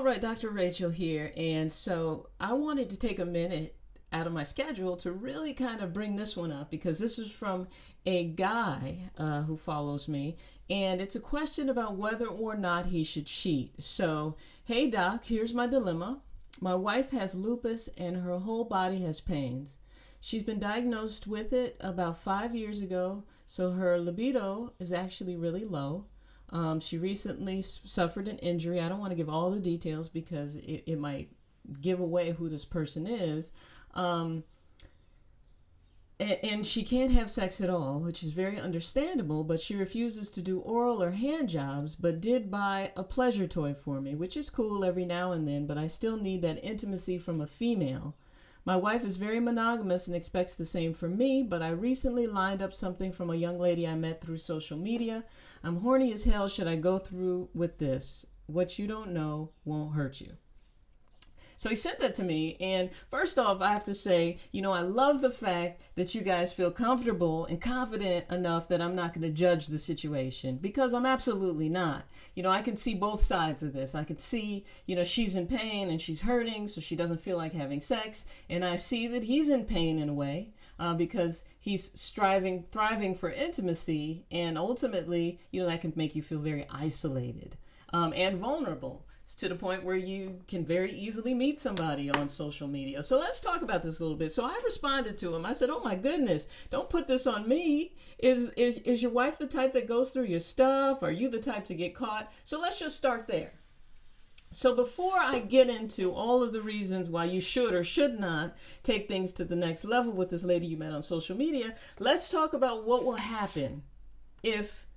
All right, Dr. Rachel here. And so I wanted to take a minute out of my schedule to really kind of bring this one up because this is from a guy who follows me. And it's a question about whether or not he should cheat. So, hey, Doc, here's my dilemma. My wife has lupus and her whole body has pains. She's been diagnosed with it about 5 years ago, so her libido is actually really low. She recently suffered an injury. I don't want to give all the details because it might give away who this person is. And she can't have sex at all, which is very understandable, but she refuses to do oral or hand jobs, but did buy a pleasure toy for me, which is cool every now and then, but I still need that intimacy from a female. My wife is very monogamous and expects the same from me, but I recently lined up something from a young lady I met through social media. I'm horny as hell. Should I go through with this? What you don't know won't hurt you. So he sent that to me, and first off, I have to say, I love the fact that you guys feel comfortable and confident enough that I'm not going to judge the situation, because I'm absolutely not. I can see both sides of this. I can see, she's in pain and she's hurting, so she doesn't feel like having sex, and I see that he's in pain in a way, because he's thriving for intimacy, and ultimately, that can make you feel very isolated and vulnerable, to the point where you can very easily meet somebody on social media. So let's talk about this a little bit. So I responded to him. I said, oh my goodness, don't put this on me. Is your wife the type that goes through your stuff? Are you the type to get caught? So let's just start there. So before I get into all of the reasons why you should or should not take things to the next level with this lady you met on social media, let's talk about what will happen if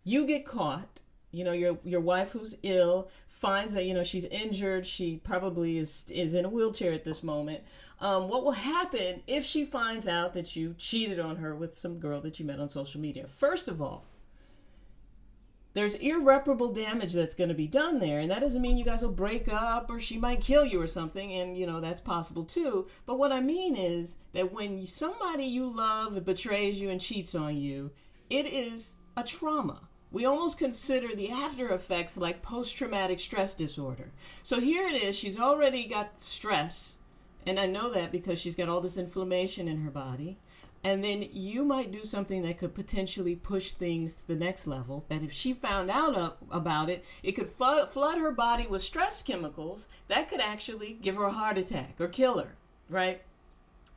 you get caught. Your wife who's ill finds that, she's injured. She probably is in a wheelchair at this moment. What will happen if she finds out that you cheated on her with some girl that you met on social media? First of all, there's irreparable damage that's going to be done there. And that doesn't mean you guys will break up or she might kill you or something. And, that's possible too. But what I mean is that when somebody you love betrays you and cheats on you, it is a trauma. We almost consider the after effects like post-traumatic stress disorder. So here it is. She's already got stress. And I know that because she's got all this inflammation in her body. And then you might do something that could potentially push things to the next level. That if she found out about it, it could flood her body with stress chemicals that could actually give her a heart attack or kill her, right?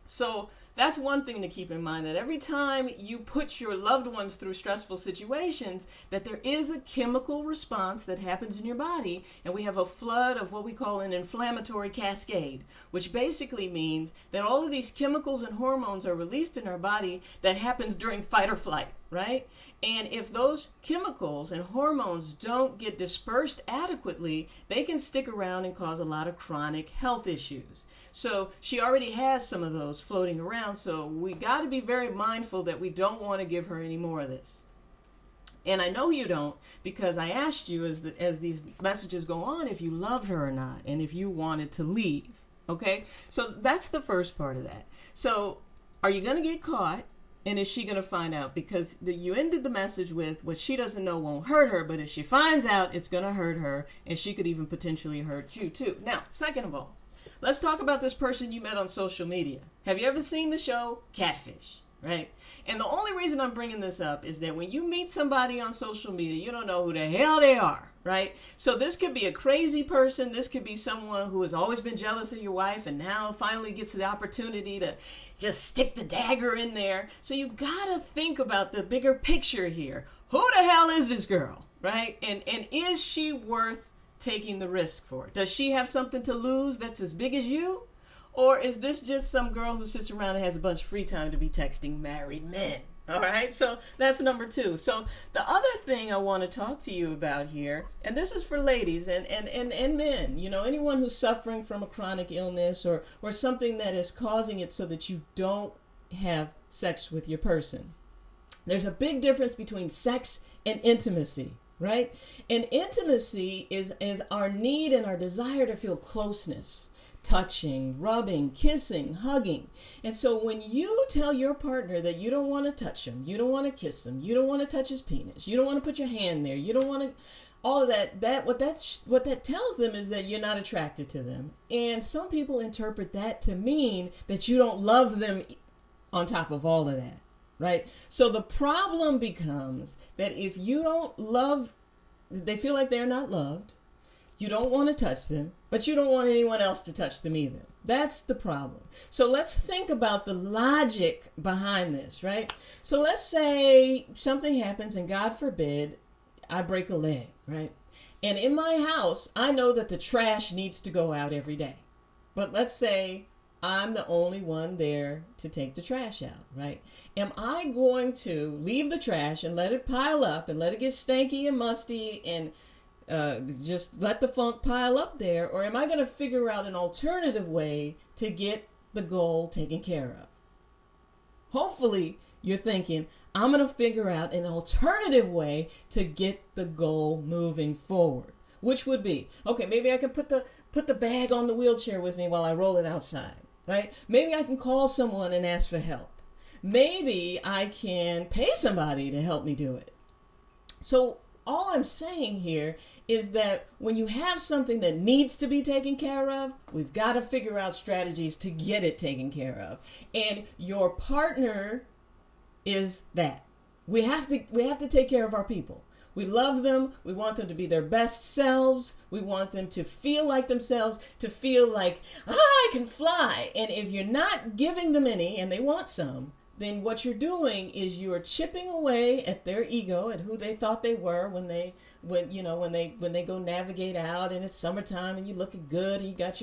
So that's one thing to keep in mind, that every time you put your loved ones through stressful situations, that there is a chemical response that happens in your body, and we have a flood of what we call an inflammatory cascade, which basically means that all of these chemicals and hormones are released in our body that happens during fight or flight, right? And if those chemicals and hormones don't get dispersed adequately, they can stick around and cause a lot of chronic health issues. So she already has some of those floating around, so we got to be very mindful that we don't want to give her any more of this. And I know you don't, because I asked you as these messages go on if you loved her or not, and if you wanted to leave, okay? So that's the first part of that. So are you going to get caught? And is she going to find out? Because you ended the message with what she doesn't know won't hurt her, but if she finds out, it's going to hurt her, and she could even potentially hurt you too. Now, second of all, let's talk about this person you met on social media. Have you ever seen the show Catfish? Right? And the only reason I'm bringing this up is that when you meet somebody on social media, you don't know who the hell they are, right? So this could be a crazy person. This could be someone who has always been jealous of your wife and now finally gets the opportunity to just stick the dagger in there. So you gotta think about the bigger picture here. Who the hell is this girl, right? And is she worth taking the risk for? Does she have something to lose that's as big as you? Or is this just some girl who sits around and has a bunch of free time to be texting married men? All right, so that's number two. So the other thing I want to talk to you about here, and this is for ladies and men, anyone who's suffering from a chronic illness or something that is causing it so that you don't have sex with your person. There's a big difference between sex and intimacy. Right? And intimacy is our need and our desire to feel closeness, touching, rubbing, kissing, hugging. And so when you tell your partner that you don't want to touch him, you don't want to kiss him, you don't want to touch his penis, you don't want to put your hand there, you don't want to all of that what that tells them is that you're not attracted to them. And some people interpret that to mean that you don't love them on top of all of that, right? So the problem becomes that if you don't love, they feel like they're not loved. You don't want to touch them, but you don't want anyone else to touch them either. That's the problem. So let's think about the logic behind this, right? So let's say something happens and God forbid I break a leg, right? And in my house, I know that the trash needs to go out every day. But let's say I'm the only one there to take the trash out, right? Am I going to leave the trash and let it pile up and let it get stanky and musty and just let the funk pile up there? Or am I going to figure out an alternative way to get the goal taken care of? Hopefully, you're thinking, I'm going to figure out an alternative way to get the goal moving forward. Which would be, okay, maybe I can put the bag on the wheelchair with me while I roll it outside, right? Maybe I can call someone and ask for help. Maybe I can pay somebody to help me do it. So all I'm saying here is that when you have something that needs to be taken care of, we've got to figure out strategies to get it taken care of. And your partner is that. We have to take care of our people. We love them. We want them to be their best selves. We want them to feel like themselves, to feel like, I can fly. And if you're not giving them any and they want some, then what you're doing is you're chipping away at their ego, at who they thought they were when they go navigate out and it's summertime and you looking good and you got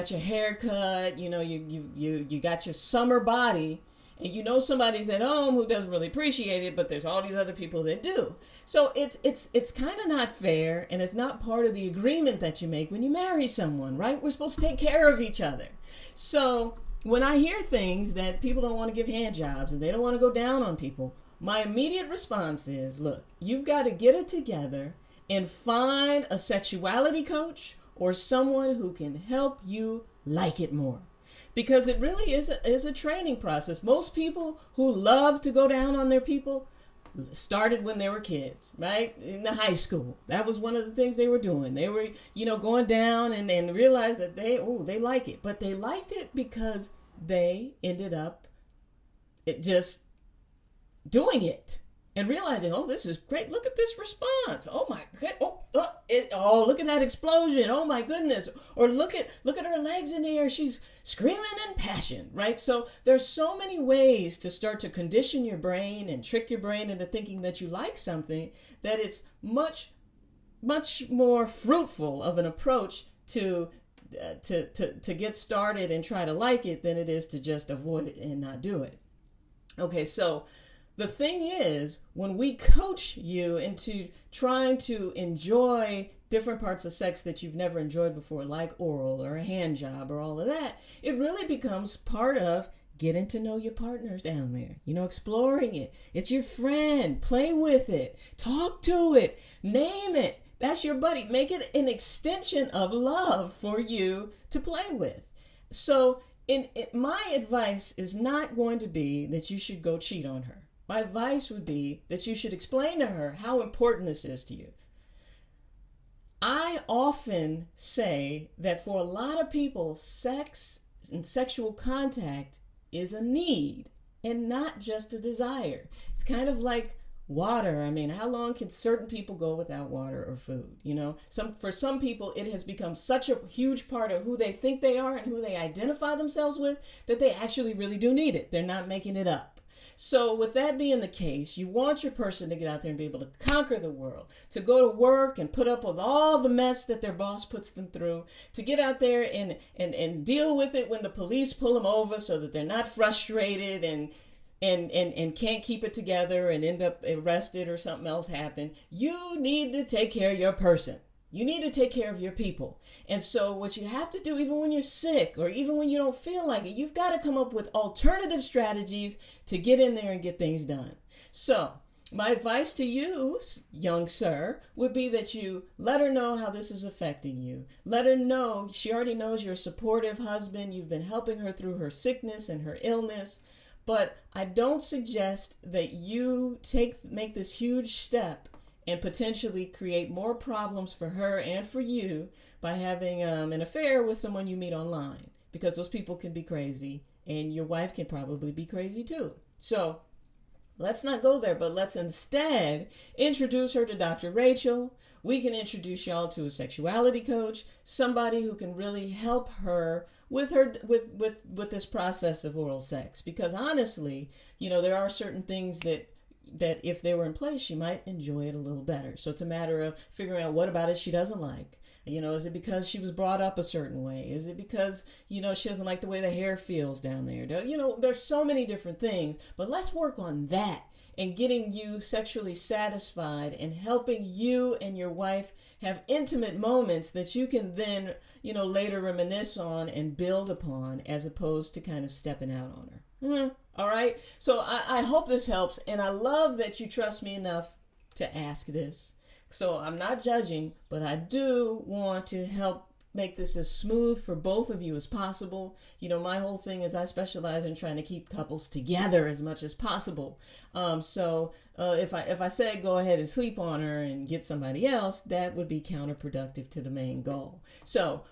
your hair cut, you got your summer body. And somebody's at home who doesn't really appreciate it, but there's all these other people that do. So it's kind of not fair, and it's not part of the agreement that you make when you marry someone, right? We're supposed to take care of each other. So when I hear things that people don't want to give hand jobs and they don't want to go down on people, my immediate response is, look, you've got to get it together and find a sexuality coach or someone who can help you like it more. Because it really is a training process. Most people who love to go down on their people started when they were kids, right? In the high school. That was one of the things they were doing. They were, going down and realized that they like it. But they liked it because they ended up just doing it and realizing, oh, this is great. Look at this response. Oh my god. Look at that explosion. Oh my goodness. Or look at her legs in the air. She's screaming in passion, right? So there's so many ways to start to condition your brain and trick your brain into thinking that you like something, that it's much, much more fruitful of an approach to get started and try to like it than it is to just avoid it and not do it. Okay, so the thing is, when we coach you into trying to enjoy different parts of sex that you've never enjoyed before, like oral or a hand job or all of that, it really becomes part of getting to know your partners down there, exploring it. It's your friend. Play with it. Talk to it. Name it. That's your buddy. Make it an extension of love for you to play with. So my advice is not going to be that you should go cheat on her. My advice would be that you should explain to her how important this is to you. I often say that for a lot of people, sex and sexual contact is a need and not just a desire. It's kind of like water. I mean, how long can certain people go without water or food? For some people, it has become such a huge part of who they think they are and who they identify themselves with that they actually really do need it. They're not making it up. So with that being the case, you want your person to get out there and be able to conquer the world, to go to work and put up with all the mess that their boss puts them through, to get out there and deal with it when the police pull them over so that they're not frustrated and can't keep it together and end up arrested or something else happen. You need to take care of your person. You need to take care of your people. And so what you have to do, even when you're sick or even when you don't feel like it, you've got to come up with alternative strategies to get in there and get things done. So my advice to you, young sir, would be that you let her know how this is affecting you. Let her know, she already knows you're a supportive husband. You've been helping her through her sickness and her illness. But I don't suggest that you make this huge step and potentially create more problems for her and for you by having an affair with someone you meet online, because those people can be crazy and your wife can probably be crazy too. So let's not go there, but let's instead introduce her to Dr. Rachel. We can introduce y'all to a sexuality coach, somebody who can really help her with this process of oral sex. Because honestly, there are certain things that if they were in place, she might enjoy it a little better. So it's a matter of figuring out what about it she doesn't like. Is it because she was brought up a certain way? Is it because, she doesn't like the way the hair feels down there? There's so many different things, but let's work on that and getting you sexually satisfied and helping you and your wife have intimate moments that you can then, later reminisce on and build upon, as opposed to kind of stepping out on her. All right. So I hope this helps. And I love that you trust me enough to ask this. So I'm not judging, but I do want to help make this as smooth for both of you as possible. My whole thing is I specialize in trying to keep couples together as much as possible. So if I said go ahead and sleep on her and get somebody else, that would be counterproductive to the main goal. So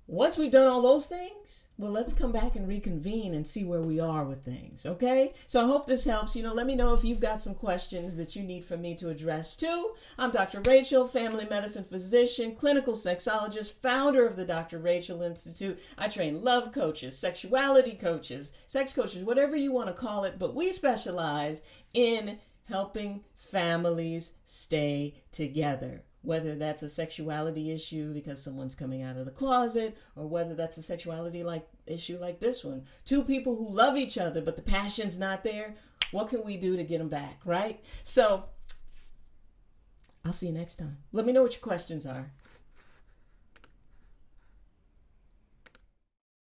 once we've done all those things, well, let's come back and reconvene and see where we are with things, okay? So I hope this helps. Let me know if you've got some questions that you need for me to address too. I'm Dr. Rachel, family medicine physician, clinical sexologist, founder of the Dr. Rachel Institute. I train love coaches, sexuality coaches, sex coaches, whatever you want to call it, but we specialize in helping families stay together. Whether that's a sexuality issue because someone's coming out of the closet, or whether that's a sexuality issue like this one. Two people who love each other, but the passion's not there. What can we do to get them back, right? So I'll see you next time. Let me know what your questions are.